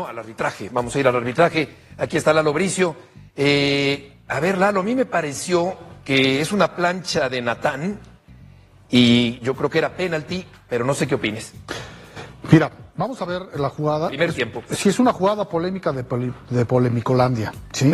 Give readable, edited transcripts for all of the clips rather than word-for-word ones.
no, al arbitraje. Vamos a ir al arbitraje. Aquí está Lalo Bricio. A ver, Lalo, a mí me pareció que es una plancha de Natán y yo creo que era penalti, pero no sé qué opines. Mira, vamos a ver la jugada. Primer tiempo. Sí, es una jugada polémica de Polemicolandia, ¿sí?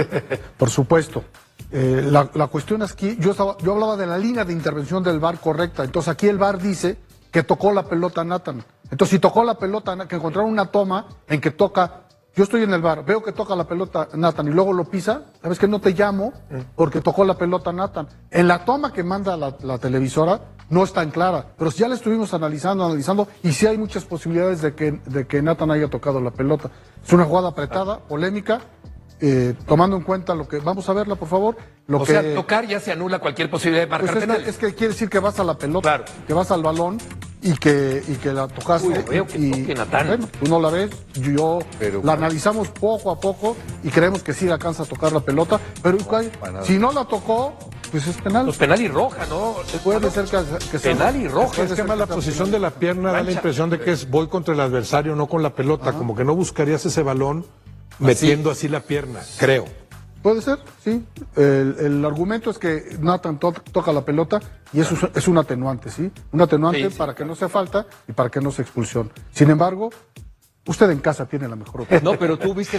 Por supuesto. La cuestión es que yo hablaba de la línea de intervención del VAR correcta. Entonces aquí el VAR dice que tocó la pelota Natán. Entonces si tocó la pelota, que encontraron una toma en que toca, yo estoy en el VAR, veo que toca la pelota Natán y luego lo pisa, ¿sabes qué? No te llamo porque tocó la pelota Natán. En la toma que manda la televisora no es tan clara, pero ya la estuvimos analizando y sí hay muchas posibilidades de que Natán haya tocado la pelota. Es una jugada apretada, polémica. Tomando en cuenta lo que... Vamos a verla, por favor. O sea, tocar ya se anula cualquier posibilidad de marcar penal. Es que quiere decir que vas a la pelota, claro, que vas al balón y que la tocaste. Uy, veo que toque Natán. Bueno, tú no la ves, la analizamos poco a poco y creemos que sí alcanza a tocar la pelota, pero si no la tocó, pues es penal. Pues penal y roja, ¿no? Puede ser que sea penal y roja. Es que más la posición de la pierna da la impresión de que es voy contra el adversario, no con la pelota. Como que no buscarías ese balón metiendo así la pierna, creo. Puede ser, sí. El argumento es que Natán toca la pelota y eso es un atenuante, ¿sí? Un atenuante para que no sea falta y para que no sea expulsión. Sin embargo, usted en casa tiene la mejor opinión. No, pero tú viste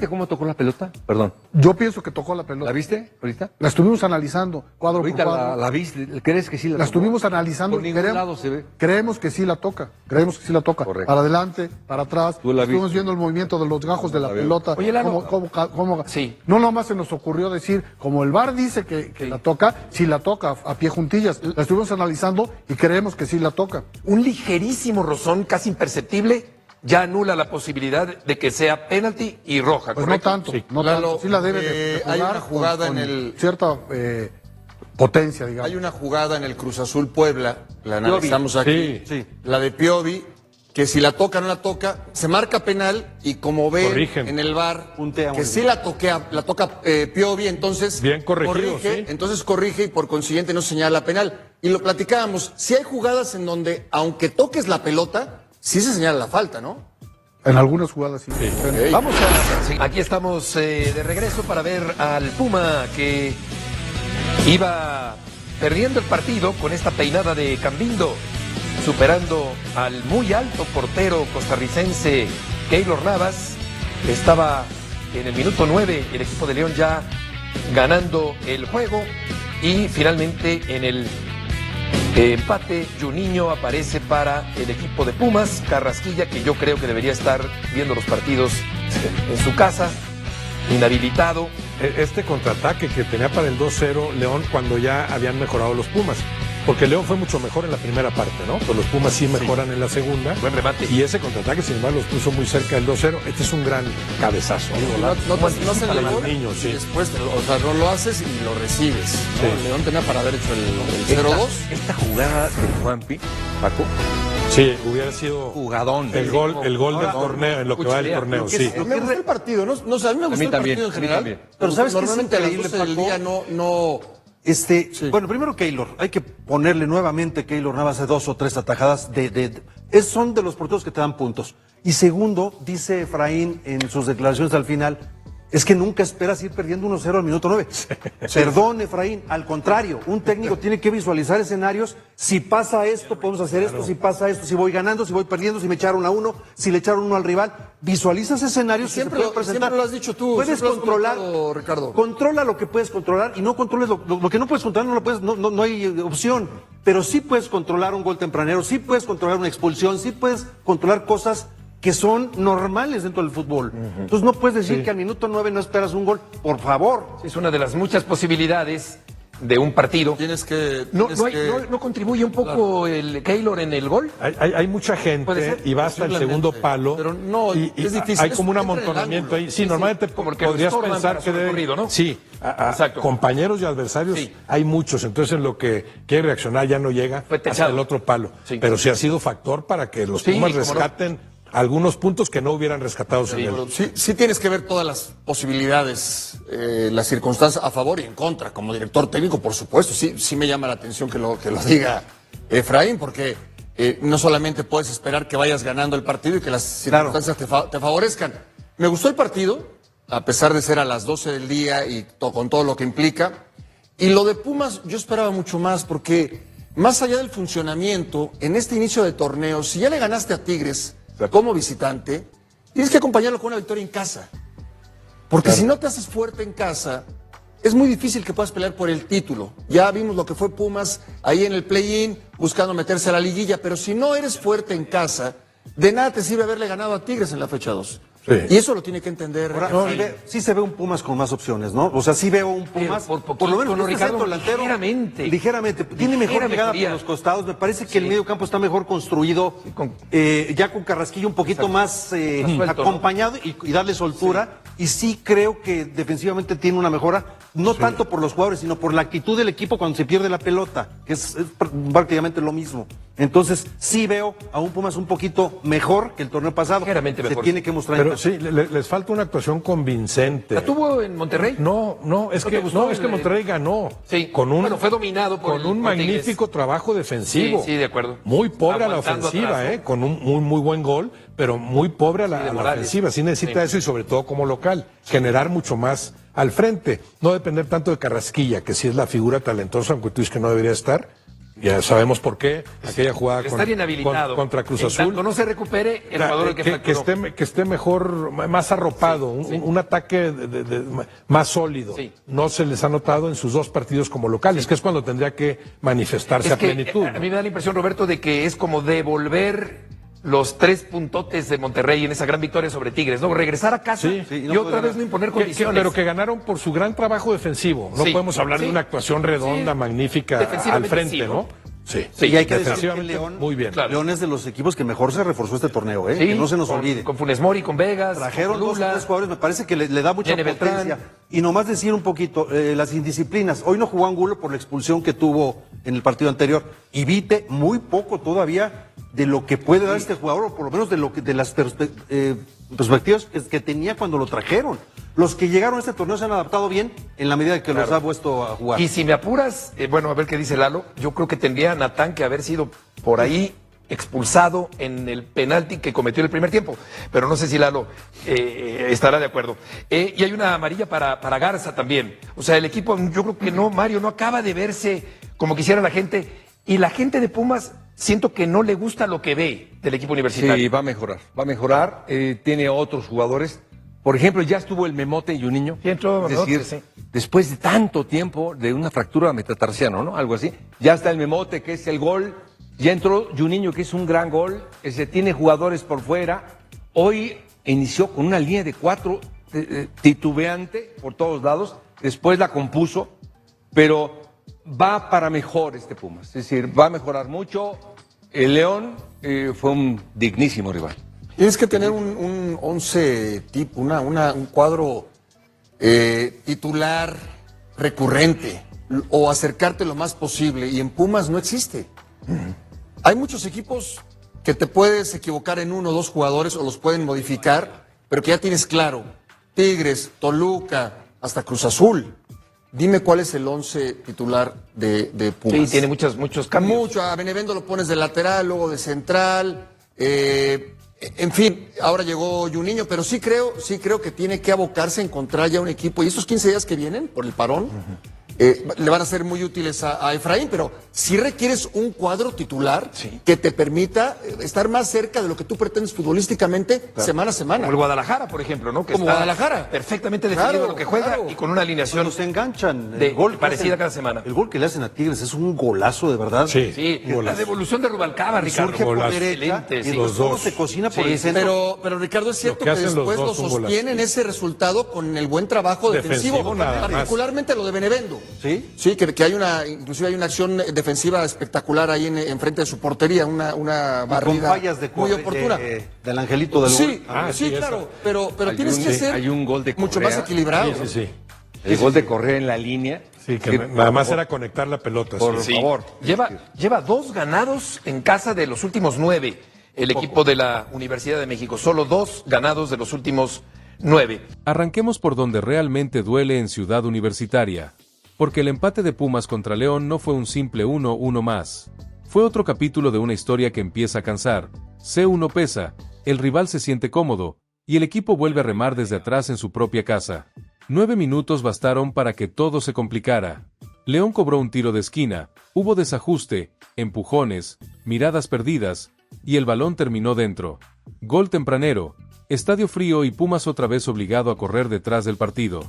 cómo tocó la pelota. Perdón. Yo pienso que tocó la pelota. ¿La viste ahorita? La estuvimos analizando cuadro Ahorita por cuadro. la viste. ¿Crees que sí la La tocó? estuvimos analizando. Por ningún lado se ve. Creemos que sí la toca. Correcto. Para adelante, para atrás. ¿Tú la Estuvimos viste? viendo el movimiento de los gajos de la pelota. Oye, Lalo, cómo sí. No nomás se nos ocurrió decir, como el VAR dice que la toca, sí la toca a pie juntillas. La estuvimos analizando y creemos que sí la toca. Un ligerísimo rozón, casi imperceptible, ya anula la posibilidad de que sea penalti y roja, Pues ¿correcto? no tanto, Sí. no Lalo, tanto. Sí la debe de jugar hay una jugada con en el... cierta potencia, digamos. Hay una jugada en el Cruz Azul Puebla, la analizamos aquí, Sí. la de Piovi, que si la toca o no la toca, se marca penal y como ve Corrigen. en el VAR Puntea muy que sí la toca Piovi, entonces Bien corregido, corrige, sí. entonces corrige y por consiguiente no señala penal. Y lo platicábamos, si hay jugadas en donde aunque toques la pelota, sí se señala la falta, ¿no? En algunas jugadas sí. Vamos a... sí, aquí estamos de regreso para ver al Puma que iba perdiendo el partido con esta peinada de Cambindo, superando al muy alto portero costarricense Keylor Navas. Estaba en el minuto 9 el equipo de León ya ganando el juego y finalmente en el empate Juninho aparece para el equipo de Pumas. Carrasquilla, que yo creo que debería estar viendo los partidos en su casa, inhabilitado. Este contraataque que tenía para el 2-0 León cuando ya habían mejorado los Pumas. Porque León fue mucho mejor en la primera parte, ¿no? Pues los Pumas sí mejoran en la segunda. Buen remate. Y ese contraataque, sin embargo, los puso muy cerca del 2-0. Este es un gran cabezazo. No se Para le los niños, sí. y después, o sea, no lo haces y lo recibes. ¿no? Sí. León tenía para haber hecho el 0-2. Esta jugada de Juanpi, Paco, Sí, hubiera sido jugadón. el gol del torneo, en lo que va del cuchilea. torneo, Lo que sí. Me gustó el partido, no sé, a mí me gustó el también, partido en a mí general. también. Pero ¿sabes qué es normalmente a las increíble, 12 del Paco? día no... Bueno, primero Keylor, hay que ponerle nuevamente Keylor Navas de 2 o 3 atajadas son de los porteros que te dan puntos. Y segundo, dice Efraín en sus declaraciones al final, es que nunca esperas ir perdiendo 1-0 al minuto 9. Perdón, Efraín, al contrario, un técnico tiene que visualizar escenarios. Si pasa esto, podemos hacer esto, si pasa esto, si voy ganando, si voy perdiendo, si me echaron a uno, si le echaron uno al rival. Visualizas escenarios que se pueden presentar. Siempre lo has dicho tú, Puedes siempre lo has controlar, comentado, Ricardo. controla lo que puedes controlar y no controles lo que no puedes controlar, no hay opción. Pero sí puedes controlar un gol tempranero, sí puedes controlar una expulsión, sí puedes controlar cosas que son normales dentro del fútbol. Entonces no puedes decir que al minuto 9 no esperas un gol, por favor. Es una de las muchas posibilidades de un partido. Tienes que... ¿No contribuye un poco el Keylor en el gol? Hay mucha Puede gente ser, y va hasta el segundo palo. Pero no, y es difícil. Hay como un Entra en el amontonamiento ángulo. ahí. Sí, normalmente como el que lo podrías estorban pensar para que su debe... recorrido, ¿no? Sí, Exacto. compañeros y adversarios Sí. hay muchos. Entonces en lo que quiere reaccionar ya no llega Fue hasta techado. el otro palo. Sí. Pero sí ha sido factor para que los Sí, Pumas cómo no. rescaten algunos puntos que no hubieran rescatado en él. Sí tienes que ver todas las posibilidades, las circunstancias a favor y en contra. Como director técnico, por supuesto, sí me llama la atención que lo diga Efraín, porque no solamente puedes esperar que vayas ganando el partido y que las circunstancias te favorezcan. me gustó el partido, a pesar de ser a las 12 del día y con todo lo que implica. Y lo de Pumas yo esperaba mucho más, porque más allá del funcionamiento, en este inicio de torneo, si ya le ganaste a Tigres como visitante, tienes que acompañarlo con una victoria en casa. Porque si no te haces fuerte en casa, es muy difícil que puedas pelear por el título. Ya vimos lo que fue Pumas ahí en el play-in, buscando meterse a la liguilla, pero si no eres fuerte en casa, de nada te sirve haberle ganado a Tigres en la fecha 2. Sí. Y eso lo tiene que entender. Ahora, sí se ve un Pumas con más opciones, ¿no? O sea, sí veo un Pumas, Por por lo menos poquito, este Ricardo, centro delantero, ligeramente. tiene mejor Ligera llegada mejoría. por los costados, me parece que el medio campo está mejor construido, ya con Carrasquillo un poquito más suelto, acompañado y darle soltura, y sí creo que defensivamente tiene una mejora, no tanto por los jugadores, sino por la actitud del equipo cuando se pierde la pelota, que es prácticamente lo mismo. Entonces, sí veo a un Pumas un poquito mejor que el torneo pasado. Ligeramente Se mejor. tiene que mostrar en Pero casa. sí, les falta una actuación convincente. ¿La tuvo en Monterrey? No, es ¿No que te gustó es que el- Monterrey ganó. Sí. Con un, Bueno, fue dominado por con el- un por Tigres. magnífico trabajo defensivo. Sí, de acuerdo. Muy pobre a la Aguantando ofensiva, atrás, ¿no? con un muy buen gol, pero muy pobre a la, de a la Morales. ofensiva. Sí necesita Sí. eso, y sobre todo como local, generar mucho más al frente. No depender tanto de Carrasquilla, que sí es la figura talentosa, aunque tú dices que no debería estar. Ya sabemos por qué. Aquella jugada Está inhabilitado. contra Cruz En Azul. tanto no se recupere, el jugador el que fracturó. que esté mejor, más arropado, un ataque más sólido. Sí. No se les ha notado en sus 2 partidos como locales, que es cuando tendría que manifestarse Es a que plenitud. a mí me da la impresión, Roberto, de que es como devolver los 3 puntotes de Monterrey en esa gran victoria sobre Tigres, ¿no? Regresar a casa Sí, y no otra puede vez ganar. no imponer Que- condiciones. pero que ganaron por su gran trabajo defensivo. No Sí, podemos hablar sí. de una actuación redonda, Sí. magnífica al Defensivamente frente, sí, ¿no? ¿no? Sí. Y hay que decir que defensivamente León, muy bien. Claro. León es de los equipos que mejor se reforzó este torneo, Sí, que no se nos con- olvide. Con Funes Mori, con Vegas, Trajeron con 2 o Lula. 3 jugadores, me parece que le da mucha Nene potencia. Beltrán. Y nomás decir un poquito, las indisciplinas. Hoy no jugó Angulo por la expulsión que tuvo en el partido anterior. Y Vite muy poco todavía de lo que puede dar este jugador, o por lo menos de las perspectivas que tenía cuando lo trajeron. Los que llegaron a este torneo se han adaptado bien en la medida que los ha puesto a jugar. Y si me apuras, bueno, a ver qué dice Lalo, yo creo que tendría Natán que haber sido por ahí expulsado en el penalti que cometió en el primer tiempo. Pero no sé si Lalo estará de acuerdo. Y hay una amarilla para Garza también. O sea, el equipo, yo creo que no, Mario, no acaba de verse como quisiera la gente. Y la gente de Pumas, siento que no le gusta lo que ve del equipo universitario. Sí, va a mejorar, tiene otros jugadores. Por ejemplo, ya estuvo el Memote y un niño. Sí, entró es Memote, decir, sí. después de tanto tiempo de una fractura metatarsiana, ¿no? Algo así. Ya está el Memote, que es el gol. Ya entró Juninho, que es un gran gol. Tiene jugadores por fuera. Hoy inició con una línea de 4 titubeante por todos lados. Después la compuso, pero va para mejor este Pumas. Es decir, va a mejorar mucho. El León fue un dignísimo rival. Tienes que tener un 11 tipo, un cuadro titular recurrente o acercarte lo más posible. Y en Pumas no existe. Hay muchos equipos que te puedes equivocar en 1 o 2 jugadores o los pueden modificar, pero que ya tienes claro. Tigres, Toluca, hasta Cruz Azul. Dime cuál es el 11 titular de Pumas. Sí, tiene muchos cambios. Mucho, a Benevendo lo pones de lateral, luego de central. En fin, ahora llegó Juninho, pero sí creo que tiene que abocarse a encontrar ya un equipo. Y estos 15 días que vienen, por el parón, le van a ser muy útiles a Efraín, pero sí requieres un cuadro titular que te permita estar más cerca de lo que tú pretendes futbolísticamente semana a semana. Como el Guadalajara, por ejemplo, ¿no? Que Como está Guadalajara. Perfectamente definido Claro, lo que juega claro. y con una alineación. Cuando se enganchan, de- el gol que parecida hacen- cada semana. El gol que le hacen a Tigres es un golazo de verdad. Sí. Sí, la Golazo. devolución de Rubalcaba, Ricardo. Surge por Golazo. derecha Excelente, y sí. entonces Los todo dos. se cocina por Sí, el centro. Pero Ricardo, es cierto que que hacen los después lo dos son sostienen golazos. ese resultado con el buen trabajo defensivo, Defensivo, nada más. particularmente lo de Benevendo. ¿Sí? Sí, que hay inclusive hay una acción defensiva espectacular ahí en frente de su portería, una Con barrida fallas de muy oportuna. del angelito del Sí, gol. sí, sí, claro, pero Hay tienes un- que ser hay un gol de mucho Correa. más equilibrado. Sí, sí, sí. El gol de Correa en la línea. Sí, que nada más era conectar la pelota. Por sí. favor. Lleva 2 ganados en casa de los últimos 9. El equipo de la Universidad de México. Solo 2 ganados de los últimos 9. Arranquemos por donde realmente duele en Ciudad Universitaria, porque el empate de Pumas contra León no fue un simple 1-1 más. Fue otro capítulo de una historia que empieza a cansar. C1 pesa, el rival se siente cómodo, y el equipo vuelve a remar desde atrás en su propia casa. 9 minutos bastaron para que todo se complicara. León cobró un tiro de esquina, hubo desajuste, empujones, miradas perdidas, y el balón terminó dentro. Gol tempranero, estadio frío y Pumas otra vez obligado a correr detrás del partido.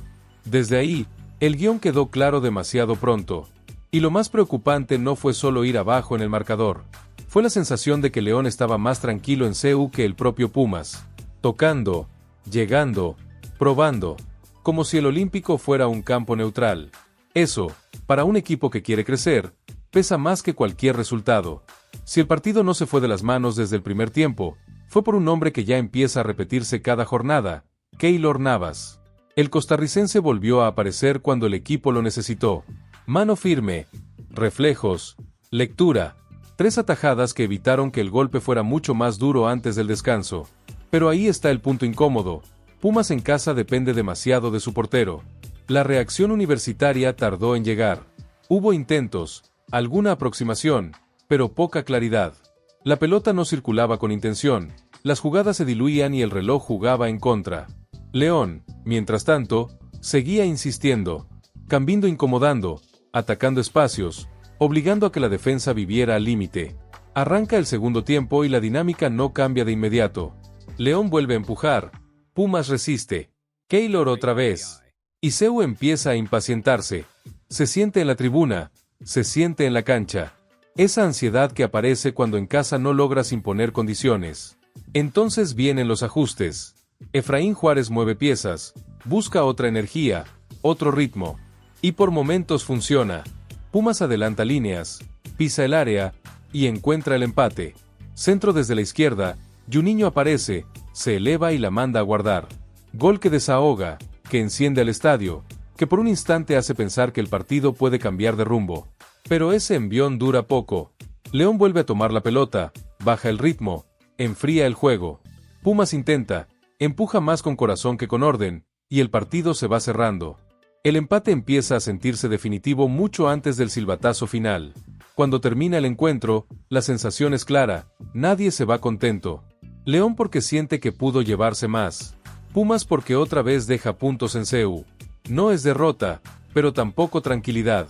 Desde ahí, el guión quedó claro demasiado pronto. Y lo más preocupante no fue solo ir abajo en el marcador. Fue la sensación de que León estaba más tranquilo en CU que el propio Pumas. Tocando, llegando, probando, como si el Olímpico fuera un campo neutral. Eso, para un equipo que quiere crecer, pesa más que cualquier resultado. Si el partido no se fue de las manos desde el primer tiempo, fue por un nombre que ya empieza a repetirse cada jornada, Keylor Navas. El costarricense volvió a aparecer cuando el equipo lo necesitó. Mano firme, reflejos, lectura, 3 atajadas que evitaron que el golpe fuera mucho más duro antes del descanso. Pero ahí está el punto incómodo. Pumas en casa depende demasiado de su portero. La reacción universitaria tardó en llegar. Hubo intentos, alguna aproximación, pero poca claridad. La pelota no circulaba con intención, las jugadas se diluían y el reloj jugaba en contra. León, mientras tanto, seguía insistiendo, Cambindo incomodando, atacando espacios, obligando a que la defensa viviera al límite. Arranca el segundo tiempo y la dinámica no cambia de inmediato. León vuelve a empujar, Pumas resiste, Keylor otra vez. Y CU empieza a impacientarse. Se siente en la tribuna, se siente en la cancha. Esa ansiedad que aparece cuando en casa no logras imponer condiciones. Entonces vienen los ajustes. Efraín Juárez mueve piezas, busca otra energía, otro ritmo. Y por momentos funciona. Pumas adelanta líneas, pisa el área, y encuentra el empate. Centro desde la izquierda, Juninho aparece, se eleva y la manda a guardar. Gol que desahoga, que enciende al estadio, que por un instante hace pensar que el partido puede cambiar de rumbo. Pero ese envión dura poco. León vuelve a tomar la pelota, baja el ritmo, enfría el juego. Pumas intenta, empuja más con corazón que con orden, y el partido se va cerrando. El empate empieza a sentirse definitivo mucho antes del silbatazo final. Cuando termina el encuentro, la sensación es clara, nadie se va contento. León porque siente que pudo llevarse más. Pumas porque otra vez deja puntos en CU. No es derrota, pero tampoco tranquilidad.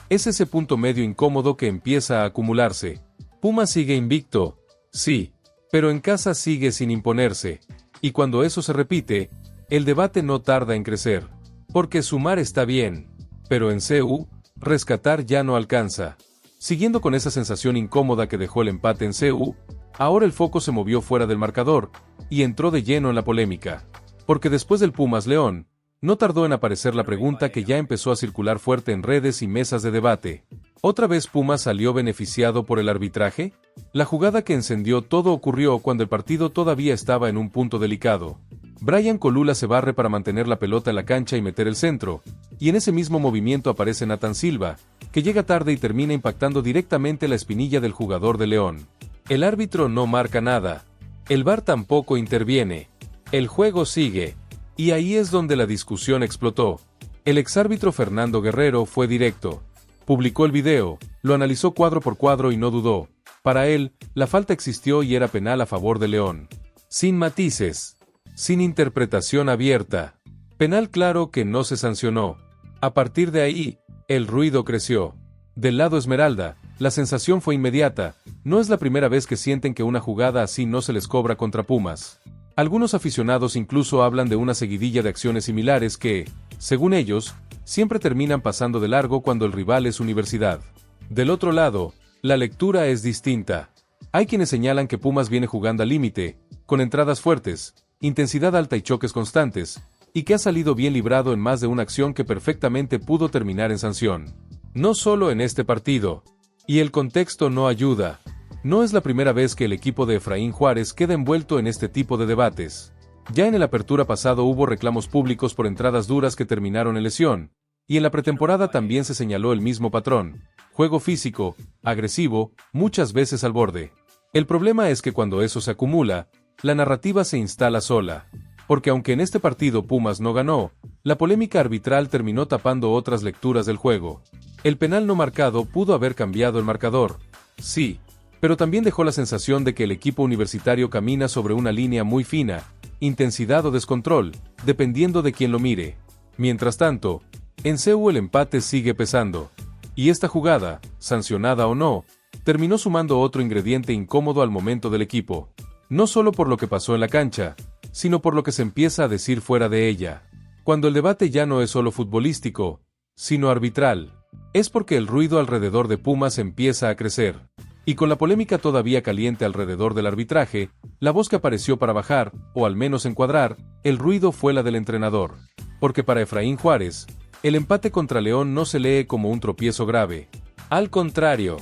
Es ese punto medio incómodo que empieza a acumularse. Pumas sigue invicto, sí, pero en casa sigue sin imponerse. Y cuando eso se repite, el debate no tarda en crecer. Porque sumar está bien, pero en CU, rescatar ya no alcanza. Siguiendo con esa sensación incómoda que dejó el empate en CU, ahora el foco se movió fuera del marcador, y entró de lleno en la polémica. Porque después del Pumas León, no tardó en aparecer la pregunta que ya empezó a circular fuerte en redes y mesas de debate. ¿Otra vez Pumas salió beneficiado por el arbitraje? La jugada que encendió todo ocurrió cuando el partido todavía estaba en un punto delicado. Brian Colula se barre para mantener la pelota en la cancha y meter el centro, y en ese mismo movimiento aparece Nathan Silva, que llega tarde y termina impactando directamente la espinilla del jugador de León. El árbitro no marca nada. El VAR tampoco interviene. El juego sigue. Y ahí es donde la discusión explotó. El exárbitro Fernando Guerrero fue directo. Publicó el video, lo analizó cuadro por cuadro y no dudó. Para él, la falta existió y era penal a favor de León. Sin matices. Sin interpretación abierta. Penal claro que no se sancionó. A partir de ahí, el ruido creció. Del lado Esmeralda, la sensación fue inmediata. No es la primera vez que sienten que una jugada así no se les cobra contra Pumas. Algunos aficionados incluso hablan de una seguidilla de acciones similares que, según ellos, siempre terminan pasando de largo cuando el rival es Universidad. Del otro lado, la lectura es distinta. Hay quienes señalan que Pumas viene jugando al límite, con entradas fuertes, intensidad alta y choques constantes, y que ha salido bien librado en más de una acción que perfectamente pudo terminar en sanción. No solo en este partido. Y el contexto no ayuda. No es la primera vez que el equipo de Efraín Juárez queda envuelto en este tipo de debates. Ya en el apertura pasado hubo reclamos públicos por entradas duras que terminaron en lesión, y en la pretemporada también se señaló el mismo patrón. Juego físico, agresivo, muchas veces al borde. El problema es que cuando eso se acumula, la narrativa se instala sola, porque aunque en este partido Pumas no ganó, la polémica arbitral terminó tapando otras lecturas del juego. El penal no marcado pudo haber cambiado el marcador, sí, pero también dejó la sensación de que el equipo universitario camina sobre una línea muy fina, intensidad o descontrol, dependiendo de quien lo mire. Mientras tanto, en CU el empate sigue pesando. Y esta jugada, sancionada o no, terminó sumando otro ingrediente incómodo al momento del equipo. No solo por lo que pasó en la cancha, sino por lo que se empieza a decir fuera de ella. Cuando el debate ya no es solo futbolístico, sino arbitral, es porque el ruido alrededor de Pumas empieza a crecer. Y con la polémica todavía caliente alrededor del arbitraje, la voz que apareció para bajar, o al menos encuadrar, el ruido fue la del entrenador. Porque para Efraín Juárez, el empate contra León no se lee como un tropiezo grave. Al contrario,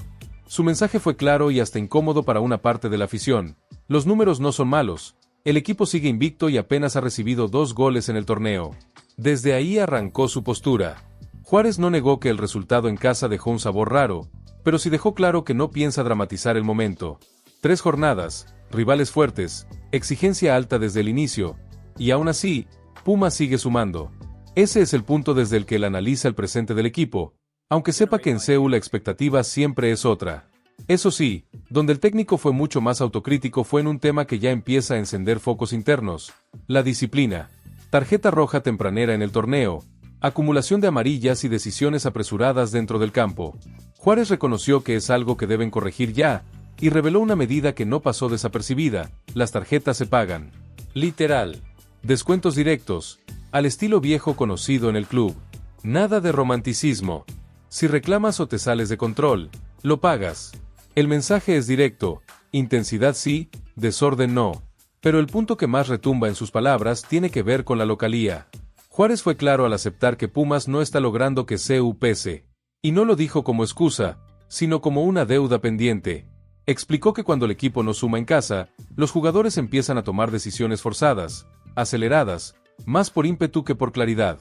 su mensaje fue claro y hasta incómodo para una parte de la afición. Los números no son malos, el equipo sigue invicto y apenas ha recibido 2 goles en el torneo. Desde ahí arrancó su postura. Juárez no negó que el resultado en casa dejó un sabor raro, pero sí dejó claro que no piensa dramatizar el momento. 3 jornadas, rivales fuertes, exigencia alta desde el inicio, y aún así, Pumas sigue sumando. Ese es el punto desde el que él analiza el presente del equipo, aunque sepa que en CU la expectativa siempre es otra. Eso sí, donde el técnico fue mucho más autocrítico fue en un tema que ya empieza a encender focos internos: la disciplina. Tarjeta roja tempranera en el torneo, acumulación de amarillas y decisiones apresuradas dentro del campo. Juárez reconoció que es algo que deben corregir ya, y reveló una medida que no pasó desapercibida: las tarjetas se pagan. Literal. Descuentos directos, al estilo viejo conocido en el club. Nada de romanticismo. Si reclamas o te sales de control, lo pagas. El mensaje es directo: intensidad sí, desorden no. Pero el punto que más retumba en sus palabras tiene que ver con la localía. Juárez fue claro al aceptar que Pumas no está logrando que CU pese. Y no lo dijo como excusa, sino como una deuda pendiente. Explicó que cuando el equipo no suma en casa, los jugadores empiezan a tomar decisiones forzadas, aceleradas, más por ímpetu que por claridad.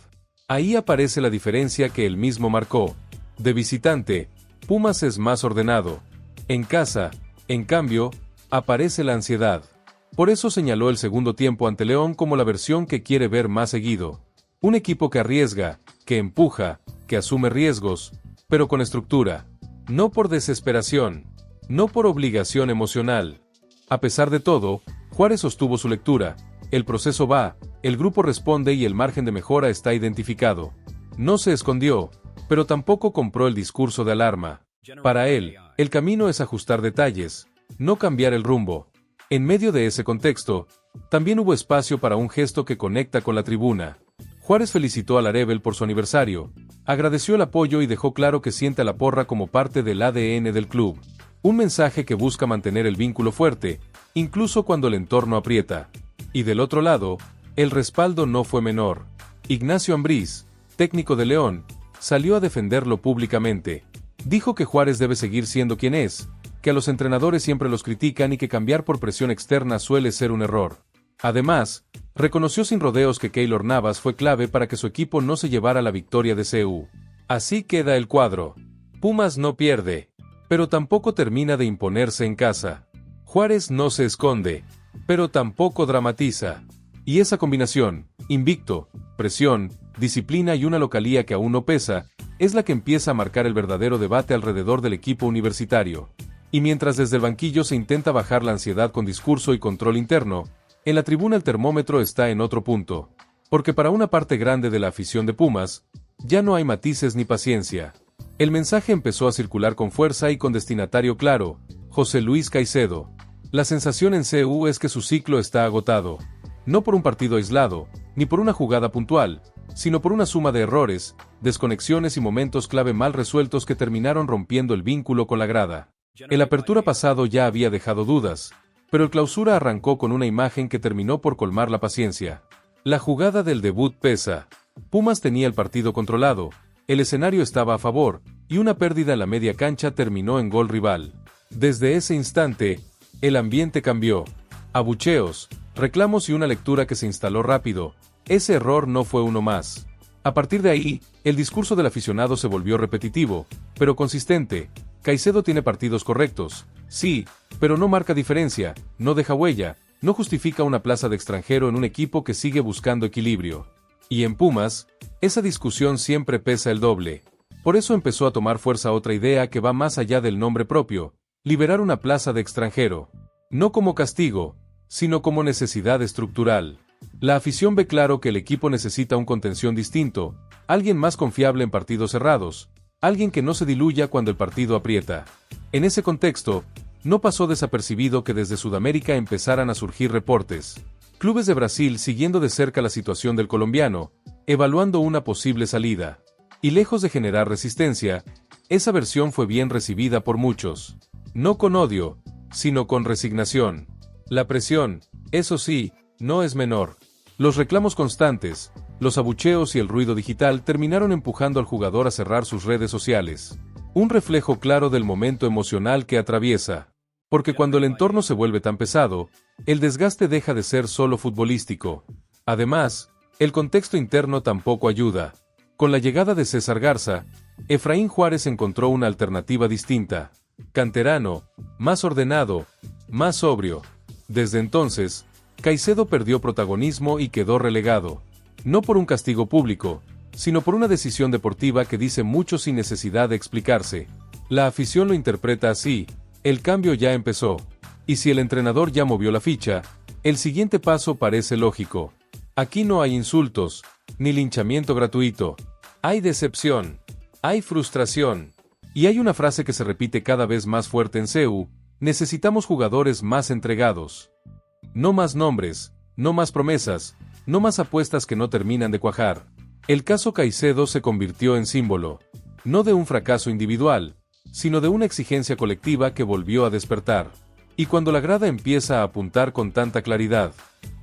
Ahí aparece la diferencia que él mismo marcó. De visitante, Pumas es más ordenado. En casa, en cambio, aparece la ansiedad. Por eso señaló el segundo tiempo ante León como la versión que quiere ver más seguido. Un equipo que arriesga, que empuja, que asume riesgos, pero con estructura. No por desesperación, no por obligación emocional. A pesar de todo, Juárez sostuvo su lectura: el proceso va, el grupo responde y el margen de mejora está identificado. No se escondió, pero tampoco compró el discurso de alarma. Para él, el camino es ajustar detalles, no cambiar el rumbo. En medio de ese contexto, también hubo espacio para un gesto que conecta con la tribuna. Juárez felicitó a Larebel por su aniversario, agradeció el apoyo y dejó claro que siente a la porra como parte del ADN del club. Un mensaje que busca mantener el vínculo fuerte, incluso cuando el entorno aprieta. Y del otro lado, el respaldo no fue menor. Ignacio Ambriz, técnico de León, salió a defenderlo públicamente. Dijo que Juárez debe seguir siendo quien es, que a los entrenadores siempre los critican y que cambiar por presión externa suele ser un error. Además, reconoció sin rodeos que Keylor Navas fue clave para que su equipo no se llevara la victoria de CU. Así queda el cuadro. Pumas no pierde, pero tampoco termina de imponerse en casa. Juárez no se esconde, pero tampoco dramatiza. Y esa combinación, invicto, presión, disciplina y una localía que aún no pesa, es la que empieza a marcar el verdadero debate alrededor del equipo universitario. Y mientras desde el banquillo se intenta bajar la ansiedad con discurso y control interno, en la tribuna el termómetro está en otro punto. Porque para una parte grande de la afición de Pumas, ya no hay matices ni paciencia. El mensaje empezó a circular con fuerza y con destinatario claro: José Luis Caicedo. La sensación en CU es que su ciclo está agotado. No por un partido aislado, ni por una jugada puntual, sino por una suma de errores, desconexiones y momentos clave mal resueltos que terminaron rompiendo el vínculo con la grada. El apertura pasado ya había dejado dudas, pero el clausura arrancó con una imagen que terminó por colmar la paciencia. La jugada del debut pesa. Pumas tenía el partido controlado, el escenario estaba a favor, y una pérdida en la media cancha terminó en gol rival. Desde ese instante, el ambiente cambió. Abucheos, reclamos y una lectura que se instaló rápido. Ese error no fue uno más. A partir de ahí, el discurso del aficionado se volvió repetitivo, pero consistente. Caicedo tiene partidos correctos, sí, pero no marca diferencia, no deja huella, no justifica una plaza de extranjero en un equipo que sigue buscando equilibrio. Y en Pumas, esa discusión siempre pesa el doble. Por eso empezó a tomar fuerza otra idea que va más allá del nombre propio: liberar una plaza de extranjero. No como castigo, sino como necesidad estructural. La afición ve claro que el equipo necesita un contención distinto, alguien más confiable en partidos cerrados, alguien que no se diluya cuando el partido aprieta. En ese contexto, no pasó desapercibido que desde Sudamérica empezaran a surgir reportes. Clubes de Brasil siguiendo de cerca la situación del colombiano, evaluando una posible salida. Y lejos de generar resistencia, esa versión fue bien recibida por muchos. No con odio, sino con resignación. La presión, eso sí, no es menor. Los reclamos constantes, los abucheos y el ruido digital terminaron empujando al jugador a cerrar sus redes sociales. Un reflejo claro del momento emocional que atraviesa. Porque cuando el entorno se vuelve tan pesado, el desgaste deja de ser solo futbolístico. Además, el contexto interno tampoco ayuda. Con la llegada de César Garza, Efraín Juárez encontró una alternativa distinta. Canterano, más ordenado, más sobrio. Desde entonces, Caicedo perdió protagonismo y quedó relegado. No por un castigo público, sino por una decisión deportiva que dice mucho sin necesidad de explicarse. La afición lo interpreta así, el cambio ya empezó. Y si el entrenador ya movió la ficha, el siguiente paso parece lógico. Aquí no hay insultos, ni linchamiento gratuito. Hay decepción, hay frustración. Y hay una frase que se repite cada vez más fuerte en CU: necesitamos jugadores más entregados. No más nombres, no más promesas, no más apuestas que no terminan de cuajar. El caso Caicedo se convirtió en símbolo, no de un fracaso individual, sino de una exigencia colectiva que volvió a despertar. Y cuando la grada empieza a apuntar con tanta claridad,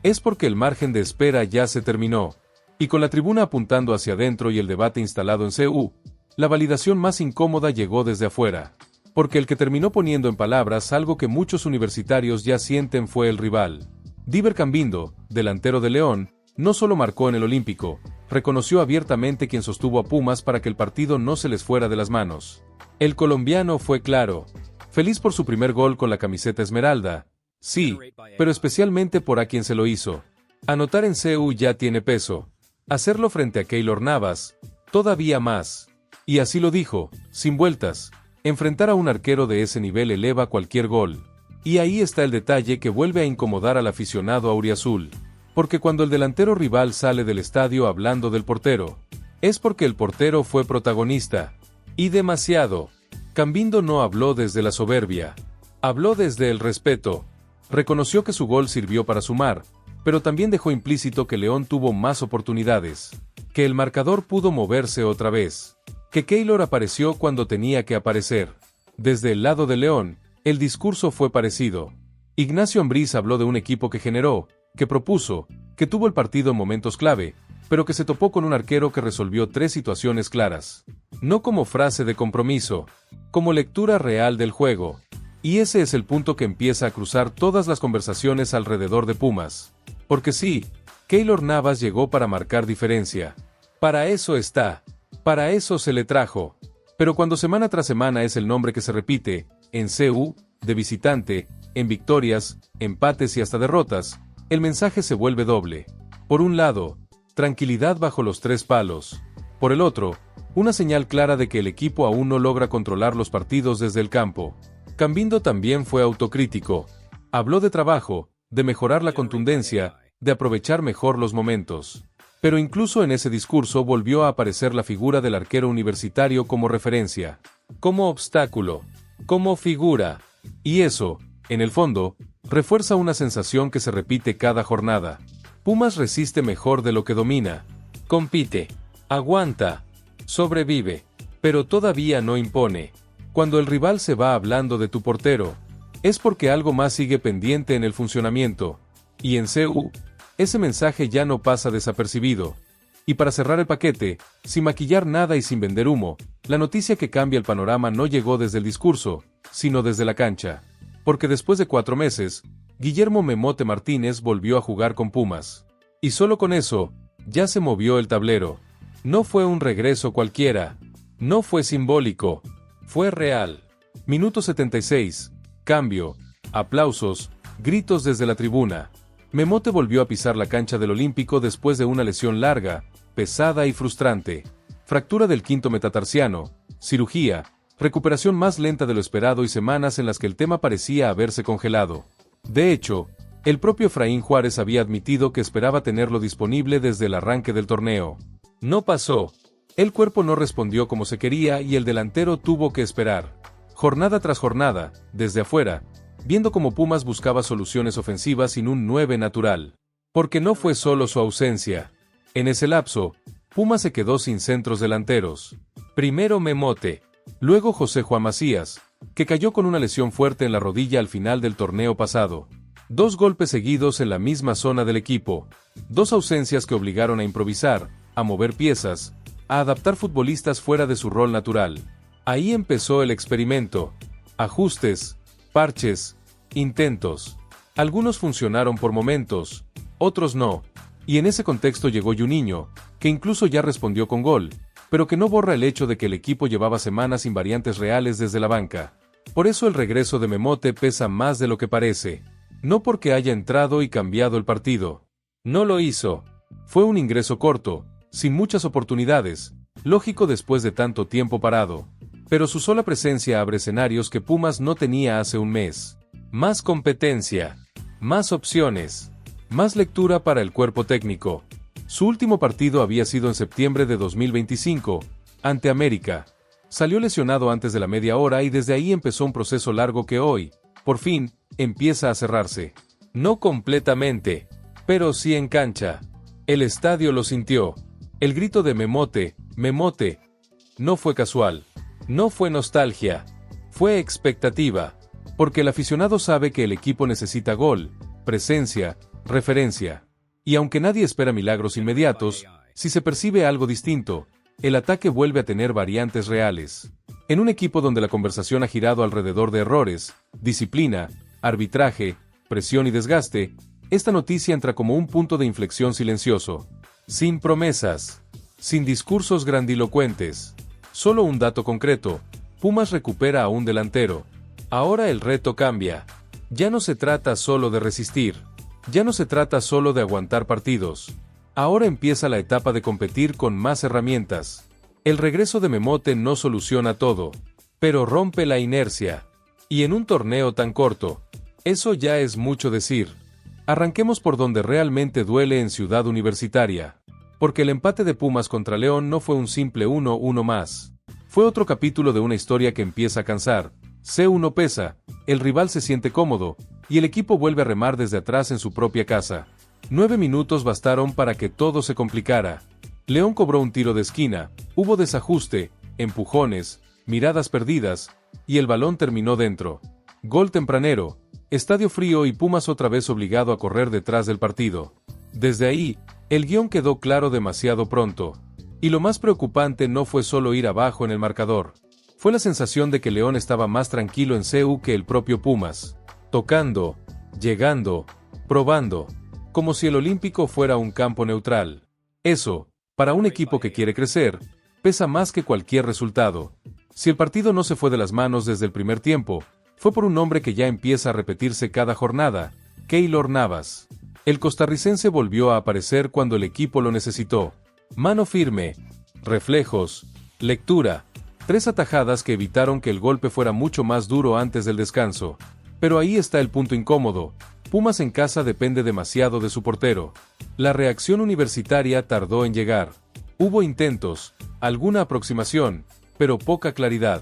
es porque el margen de espera ya se terminó. Y con la tribuna apuntando hacia adentro y el debate instalado en CU, la validación más incómoda llegó desde afuera. Porque el que terminó poniendo en palabras algo que muchos universitarios ya sienten fue el rival. Diver Cambindo, delantero de León, no solo marcó en el Olímpico, reconoció abiertamente quien sostuvo a Pumas para que el partido no se les fuera de las manos. El colombiano fue claro, feliz por su primer gol con la camiseta esmeralda, sí, pero especialmente por a quien se lo hizo. Anotar en CU ya tiene peso. Hacerlo frente a Keylor Navas, todavía más. Y así lo dijo, sin vueltas. Enfrentar a un arquero de ese nivel eleva cualquier gol. Y ahí está el detalle que vuelve a incomodar al aficionado auriazul. Porque cuando el delantero rival sale del estadio hablando del portero, es porque el portero fue protagonista. Y demasiado. Cambindo no habló desde la soberbia. Habló desde el respeto. Reconoció que su gol sirvió para sumar, pero también dejó implícito que León tuvo más oportunidades. Que el marcador pudo moverse otra vez. Que Keylor apareció cuando tenía que aparecer. Desde el lado de León, el discurso fue parecido. Ignacio Ambriz habló de un equipo que generó, que propuso, que tuvo el partido en momentos clave, pero que se topó con un arquero que resolvió 3 situaciones claras. No como frase de compromiso, como lectura real del juego. Y ese es el punto que empieza a cruzar todas las conversaciones alrededor de Pumas. Porque sí, Keylor Navas llegó para marcar diferencia. Para eso está. Para eso se le trajo. Pero cuando semana tras semana es el nombre que se repite, en CU, de visitante, en victorias, empates y hasta derrotas, el mensaje se vuelve doble. Por un lado, tranquilidad bajo los 3 palos. Por el otro, una señal clara de que el equipo aún no logra controlar los partidos desde el campo. Cambindo también fue autocrítico. Habló de trabajo, de mejorar la contundencia, de aprovechar mejor los momentos. Pero incluso en ese discurso volvió a aparecer la figura del arquero universitario como referencia, como obstáculo, como figura. Y eso, en el fondo, refuerza una sensación que se repite cada jornada. Pumas resiste mejor de lo que domina. Compite, aguanta, sobrevive, pero todavía no impone. Cuando el rival se va hablando de tu portero, es porque algo más sigue pendiente en el funcionamiento. Y en CU, ese mensaje ya no pasa desapercibido. Y para cerrar el paquete, sin maquillar nada y sin vender humo, la noticia que cambia el panorama no llegó desde el discurso, sino desde la cancha. Porque después de 4 meses, Guillermo Memote Martínez volvió a jugar con Pumas. Y solo con eso, ya se movió el tablero. No fue un regreso cualquiera. No fue simbólico. Fue real. Minuto 76. Cambio. Aplausos. Gritos desde la tribuna. Memote volvió a pisar la cancha del Olímpico después de una lesión larga, pesada y frustrante. Fractura del quinto metatarsiano, cirugía, recuperación más lenta de lo esperado y semanas en las que el tema parecía haberse congelado. De hecho, El propio Efraín Juárez había admitido que esperaba tenerlo disponible desde el arranque del torneo. No pasó. El cuerpo no respondió como se quería y el delantero tuvo que esperar. Jornada tras jornada, desde afuera, viendo cómo Pumas buscaba soluciones ofensivas sin un 9 natural. Porque no fue solo su ausencia. En ese lapso, Pumas se quedó sin centros delanteros. Primero Memote, luego José Juan Macías, que cayó con una lesión fuerte en la rodilla al final del torneo pasado. 2 golpes seguidos en la misma zona del equipo. 2 ausencias que obligaron a improvisar, a mover piezas, a adaptar futbolistas fuera de su rol natural. Ahí empezó el experimento. Ajustes, parches, intentos. Algunos funcionaron por momentos, otros no. Y en ese contexto llegó Juninho, que incluso ya respondió con gol, pero que no borra el hecho de que el equipo llevaba semanas sin variantes reales desde la banca. Por eso el regreso de Memote pesa más de lo que parece. No porque haya entrado y cambiado el partido. No lo hizo. Fue un ingreso corto, sin muchas oportunidades, lógico después de tanto tiempo parado. Pero su sola presencia abre escenarios que Pumas no tenía hace un mes. Más competencia, más opciones, más lectura para el cuerpo técnico. Su último partido había sido en septiembre de 2025, ante América. Salió lesionado antes de la media hora y desde ahí empezó un proceso largo que hoy, por fin, empieza a cerrarse. No completamente, pero sí en cancha. El estadio lo sintió. El grito de Memote, Memote, no fue casual. No fue nostalgia. Fue expectativa. Porque el aficionado sabe que el equipo necesita gol, presencia, referencia. Y aunque nadie espera milagros inmediatos, si se percibe algo distinto, el ataque vuelve a tener variantes reales. En un equipo donde la conversación ha girado alrededor de errores, disciplina, arbitraje, presión y desgaste, esta noticia entra como un punto de inflexión silencioso. Sin promesas, sin discursos grandilocuentes. Solo un dato concreto: Pumas recupera a un delantero. Ahora el reto cambia. Ya no se trata solo de resistir. Ya no se trata solo de aguantar partidos. Ahora empieza la etapa de competir con más herramientas. El regreso de Memote no soluciona todo, pero rompe la inercia. Y en un torneo tan corto, eso ya es mucho decir. Arranquemos por donde realmente duele en Ciudad Universitaria. Porque el empate de Pumas contra León no fue un simple 1-1 más. Fue otro capítulo de una historia que empieza a cansar. C1 pesa, el rival se siente cómodo, y el equipo vuelve a remar desde atrás en su propia casa. 9 minutos bastaron para que todo se complicara. León cobró un tiro de esquina, hubo desajuste, empujones, miradas perdidas, y el balón terminó dentro. Gol tempranero, estadio frío y Pumas otra vez obligado a correr detrás del partido. Desde ahí, el guión quedó claro demasiado pronto. Y lo más preocupante no fue solo ir abajo en el marcador. Fue la sensación de que León estaba más tranquilo en CU que el propio Pumas. Tocando, llegando, probando, como si el Olímpico fuera un campo neutral. Eso, para un equipo que quiere crecer, pesa más que cualquier resultado. Si el partido no se fue de las manos desde el primer tiempo, fue por un nombre que ya empieza a repetirse cada jornada: Keylor Navas. El costarricense volvió a aparecer cuando el equipo lo necesitó. Mano firme, reflejos, lectura, 3 atajadas que evitaron que el golpe fuera mucho más duro antes del descanso. Pero ahí está el punto incómodo. Pumas en casa depende demasiado de su portero. La reacción universitaria tardó en llegar. Hubo intentos, alguna aproximación, pero poca claridad.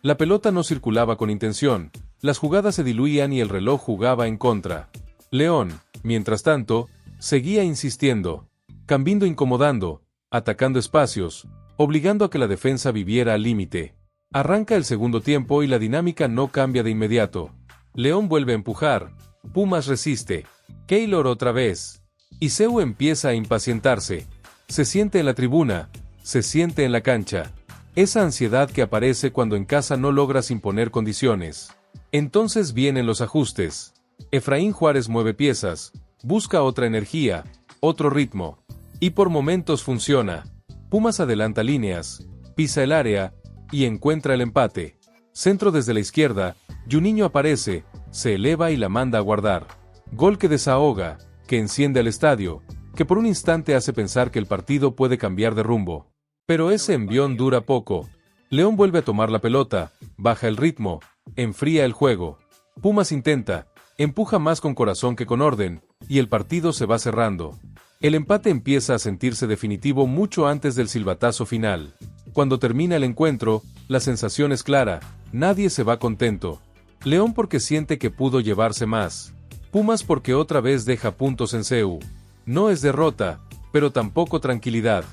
La pelota no circulaba con intención, las jugadas se diluían y el reloj jugaba en contra. León, mientras tanto, seguía insistiendo, Cambindo incomodando, atacando espacios, obligando a que la defensa viviera al límite. Arranca el segundo tiempo y la dinámica no cambia de inmediato. León vuelve a empujar, Pumas resiste, Keylor otra vez. Y CU empieza a impacientarse. Se siente en la tribuna, se siente en la cancha. Esa ansiedad que aparece cuando en casa no logras imponer condiciones. Entonces vienen los ajustes. Efraín Juárez mueve piezas, busca otra energía, otro ritmo. Y por momentos funciona. Pumas adelanta líneas, pisa el área, y encuentra el empate. Centro desde la izquierda, Juninho aparece, se eleva y la manda a guardar. Gol que desahoga, que enciende al estadio, que por un instante hace pensar que el partido puede cambiar de rumbo. Pero ese envión dura poco. León vuelve a tomar la pelota, baja el ritmo, enfría el juego. Pumas intenta, Empuja más con corazón que con orden, y el partido se va cerrando. El empate empieza a sentirse definitivo mucho antes del silbatazo final. Cuando termina el encuentro, la sensación es clara, nadie se va contento. León porque siente que pudo llevarse más. Pumas porque otra vez deja puntos en CU. No es derrota, pero tampoco tranquilidad.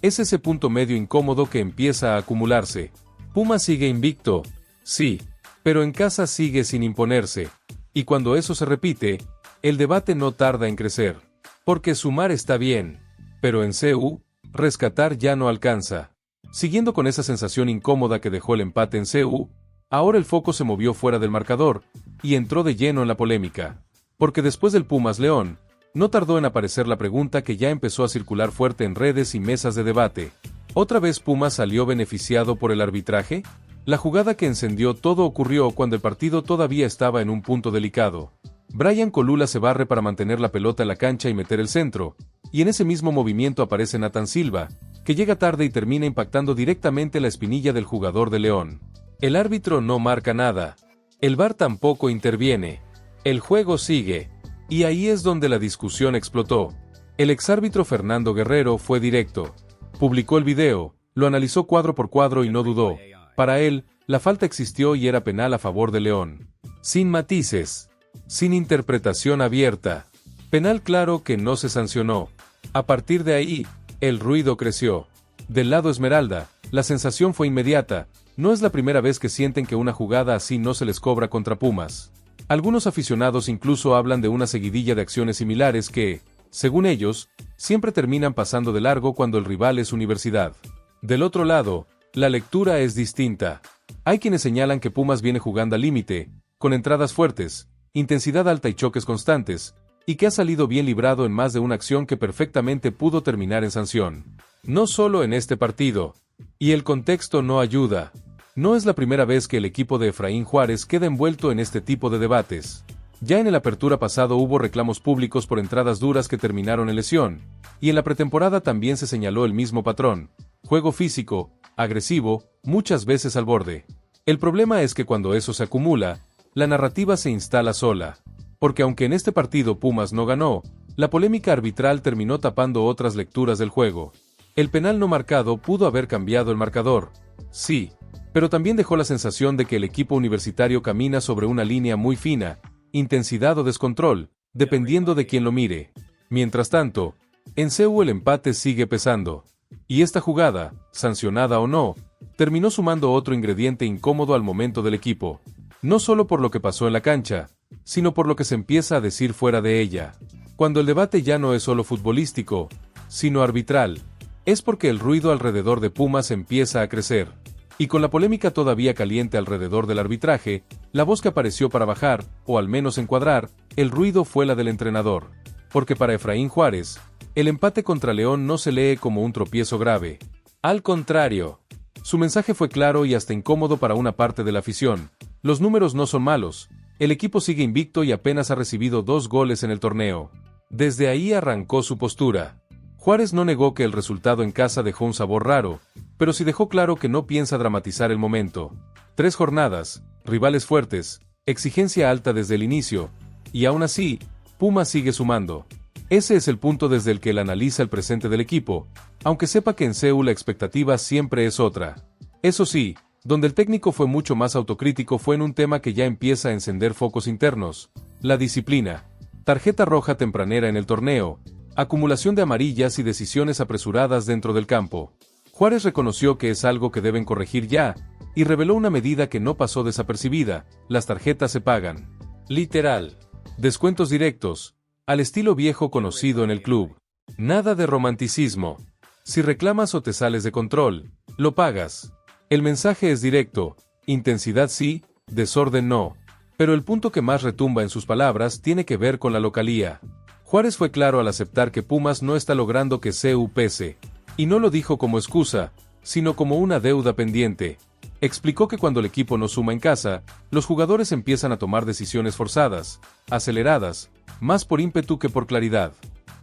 Es ese punto medio incómodo que empieza a acumularse. Pumas sigue invicto, sí, pero en casa sigue sin imponerse. Y cuando eso se repite, el debate no tarda en crecer. Porque sumar está bien, pero en CU, rescatar ya no alcanza. Siguiendo con esa sensación incómoda que dejó el empate en CU, ahora el foco se movió fuera del marcador, y entró de lleno en la polémica. Porque después del Pumas León, no tardó en aparecer la pregunta que ya empezó a circular fuerte en redes y mesas de debate. ¿Otra vez Pumas salió beneficiado por el arbitraje? La jugada que encendió todo ocurrió cuando el partido todavía estaba en un punto delicado. Brian Colula se barre para mantener la pelota en la cancha y meter el centro, y en ese mismo movimiento aparece Nathan Silva, que llega tarde y termina impactando directamente la espinilla del jugador de León. El árbitro no marca nada. El VAR tampoco interviene. El juego sigue. Y ahí es donde la discusión explotó. El exárbitro Fernando Guerrero fue directo. Publicó el video, lo analizó cuadro por cuadro y no dudó. Para él, la falta existió y era penal a favor de León. Sin matices. Sin interpretación abierta. Penal claro que no se sancionó. A partir de ahí, el ruido creció. Del lado Esmeralda, la sensación fue inmediata. No es la primera vez que sienten que una jugada así no se les cobra contra Pumas. Algunos aficionados incluso hablan de una seguidilla de acciones similares que, según ellos, siempre terminan pasando de largo cuando el rival es Universidad. Del otro lado, la lectura es distinta. Hay quienes señalan que Pumas viene jugando al límite, con entradas fuertes, intensidad alta y choques constantes, y que ha salido bien librado en más de una acción que perfectamente pudo terminar en sanción. No solo en este partido. Y el contexto no ayuda. No es la primera vez que el equipo de Efraín Juárez queda envuelto en este tipo de debates. Ya en el apertura pasado hubo reclamos públicos por entradas duras que terminaron en lesión, y en la pretemporada también se señaló el mismo patrón: juego físico, agresivo, muchas veces al borde. El problema es que cuando eso se acumula, la narrativa se instala sola. Porque aunque en este partido Pumas no ganó, la polémica arbitral terminó tapando otras lecturas del juego. El penal no marcado pudo haber cambiado el marcador, sí, pero también dejó la sensación de que el equipo universitario camina sobre una línea muy fina, intensidad o descontrol, dependiendo de quien lo mire. Mientras tanto, en CU el empate sigue pesando. Y esta jugada, sancionada o no, terminó sumando otro ingrediente incómodo al momento del equipo. No solo por lo que pasó en la cancha, sino por lo que se empieza a decir fuera de ella. Cuando el debate ya no es solo futbolístico, sino arbitral, es porque el ruido alrededor de Pumas empieza a crecer. Y con la polémica todavía caliente alrededor del arbitraje, la voz que apareció para bajar, o al menos encuadrar, el ruido fue la del entrenador. Porque para Efraín Juárez, el empate contra León no se lee como un tropiezo grave. Al contrario, su mensaje fue claro y hasta incómodo para una parte de la afición. Los números no son malos, el equipo sigue invicto y apenas ha recibido 2 goles en el torneo. Desde ahí arrancó su postura. Juárez no negó que el resultado en casa dejó un sabor raro, pero sí dejó claro que no piensa dramatizar el momento. 3 jornadas, rivales fuertes, exigencia alta desde el inicio, y aún así, Pumas sigue sumando. Ese es el punto desde el que él analiza el presente del equipo, aunque sepa que en CU la expectativa siempre es otra. Eso sí, donde el técnico fue mucho más autocrítico fue en un tema que ya empieza a encender focos internos: la disciplina. Tarjeta roja tempranera en el torneo, acumulación de amarillas y decisiones apresuradas dentro del campo. Juárez reconoció que es algo que deben corregir ya, y reveló una medida que no pasó desapercibida: las tarjetas se pagan. Literal. Descuentos directos, al estilo viejo conocido en el club. Nada de romanticismo. Si reclamas o te sales de control, lo pagas. El mensaje es directo: intensidad sí, desorden no. Pero el punto que más retumba en sus palabras tiene que ver con la localía. Juárez fue claro al aceptar que Pumas no está logrando que CU pese. Y no lo dijo como excusa, sino como una deuda pendiente. Explicó que cuando el equipo no suma en casa, los jugadores empiezan a tomar decisiones forzadas, aceleradas, más por ímpetu que por claridad.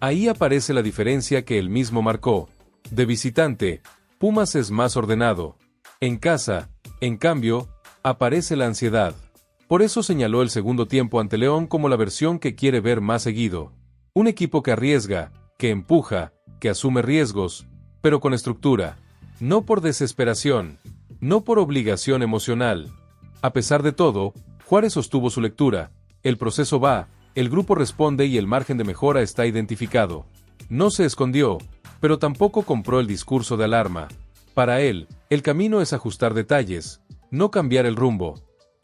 Ahí aparece la diferencia que él mismo marcó. De visitante, Pumas es más ordenado. En casa, en cambio, aparece la ansiedad. Por eso señaló el segundo tiempo ante León como la versión que quiere ver más seguido. Un equipo que arriesga, que empuja, que asume riesgos, pero con estructura. No por desesperación, no por obligación emocional. A pesar de todo, Juárez sostuvo su lectura, el proceso va, el grupo responde y el margen de mejora está identificado. No se escondió, pero tampoco compró el discurso de alarma. Para él, el camino es ajustar detalles, no cambiar el rumbo.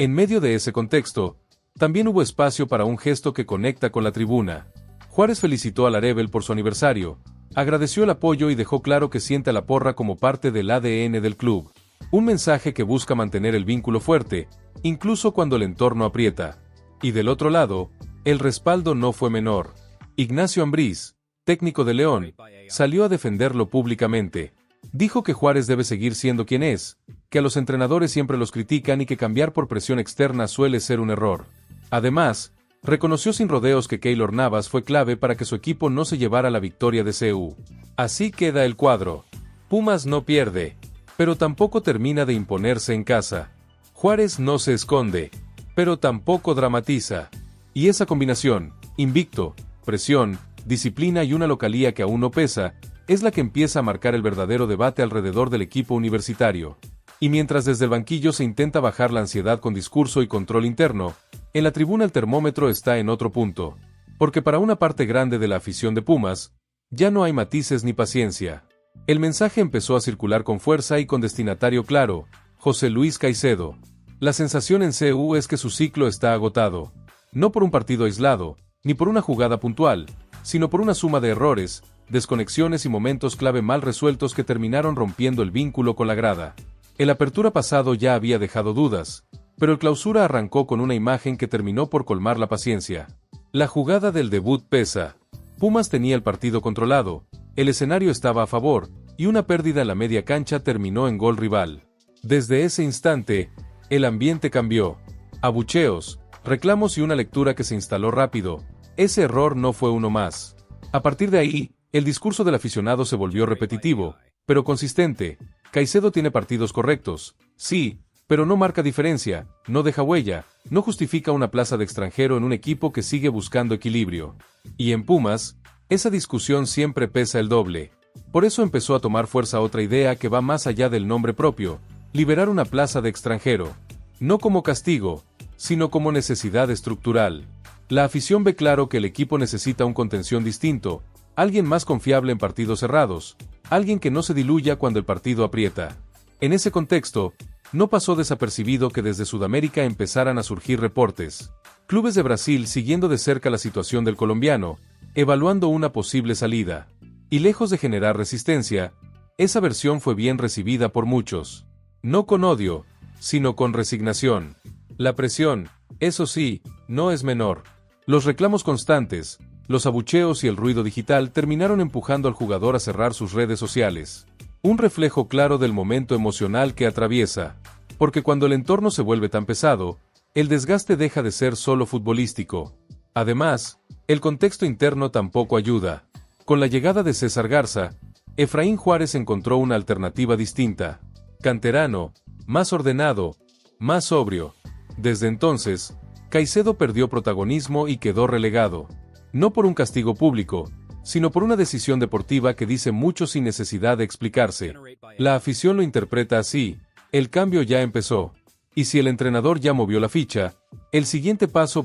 En medio de ese contexto, también hubo espacio para un gesto que conecta con la tribuna. Juárez felicitó a Larebel por su aniversario, agradeció el apoyo y dejó claro que siente a la porra como parte del ADN del club. Un mensaje que busca mantener el vínculo fuerte, incluso cuando el entorno aprieta. Y del otro lado, el respaldo no fue menor. Ignacio Ambriz, técnico de León, salió a defenderlo públicamente. Dijo que Juárez debe seguir siendo quien es, que a los entrenadores siempre los critican y que cambiar por presión externa suele ser un error. Además, reconoció sin rodeos que Keylor Navas fue clave para que su equipo no se llevara la victoria de CU. Así queda el cuadro. Pumas no pierde, pero tampoco termina de imponerse en casa. Juárez no se esconde, pero tampoco dramatiza. Y esa combinación, invicto, presión, disciplina y una localía que aún no pesa, es la que empieza a marcar el verdadero debate alrededor del equipo universitario. Y mientras desde el banquillo se intenta bajar la ansiedad con discurso y control interno, en la tribuna el termómetro está en otro punto. Porque para una parte grande de la afición de Pumas, ya no hay matices ni paciencia. El mensaje empezó a circular con fuerza y con destinatario claro, José Luis Caicedo. La sensación en CU es que su ciclo está agotado. No por un partido aislado, ni por una jugada puntual, sino por una suma de errores, desconexiones y momentos clave mal resueltos que terminaron rompiendo el vínculo con la grada. El apertura pasado ya había dejado dudas, pero el clausura arrancó con una imagen que terminó por colmar la paciencia. La jugada del debut pesa. Pumas tenía el partido controlado, el escenario estaba a favor, y una pérdida en la media cancha terminó en gol rival. Desde ese instante, el ambiente cambió. Abucheos, reclamos y una lectura que se instaló rápido. Ese error no fue uno más. A partir de ahí, el discurso del aficionado se volvió repetitivo, pero consistente. Caicedo tiene partidos correctos, sí, pero no marca diferencia, no deja huella, no justifica una plaza de extranjero en un equipo que sigue buscando equilibrio. Y en Pumas, esa discusión siempre pesa el doble. Por eso empezó a tomar fuerza otra idea que va más allá del nombre propio, liberar una plaza de extranjero. No como castigo, sino como necesidad estructural. La afición ve claro que el equipo necesita un contención distinto, alguien más confiable en partidos cerrados, alguien que no se diluya cuando el partido aprieta. En ese contexto, no pasó desapercibido que desde Sudamérica empezaran a surgir reportes. Clubes de Brasil siguiendo de cerca la situación del colombiano, evaluando una posible salida. Y lejos de generar resistencia, esa versión fue bien recibida por muchos. No con odio, sino con resignación. La presión, eso sí, no es menor. Los reclamos constantes, los abucheos y el ruido digital terminaron empujando al jugador a cerrar sus redes sociales. Un reflejo claro del momento emocional que atraviesa. Porque cuando el entorno se vuelve tan pesado, el desgaste deja de ser solo futbolístico. Además, el contexto interno tampoco ayuda. Con la llegada de César Garza, Efraín Juárez encontró una alternativa distinta. Canterano, más ordenado, más sobrio. Desde entonces, Caicedo perdió protagonismo y quedó relegado. No por un castigo público, sino por una decisión deportiva que dice mucho sin necesidad de explicarse. La afición lo interpreta así, el cambio ya empezó. Y si el entrenador ya movió la ficha, el siguiente paso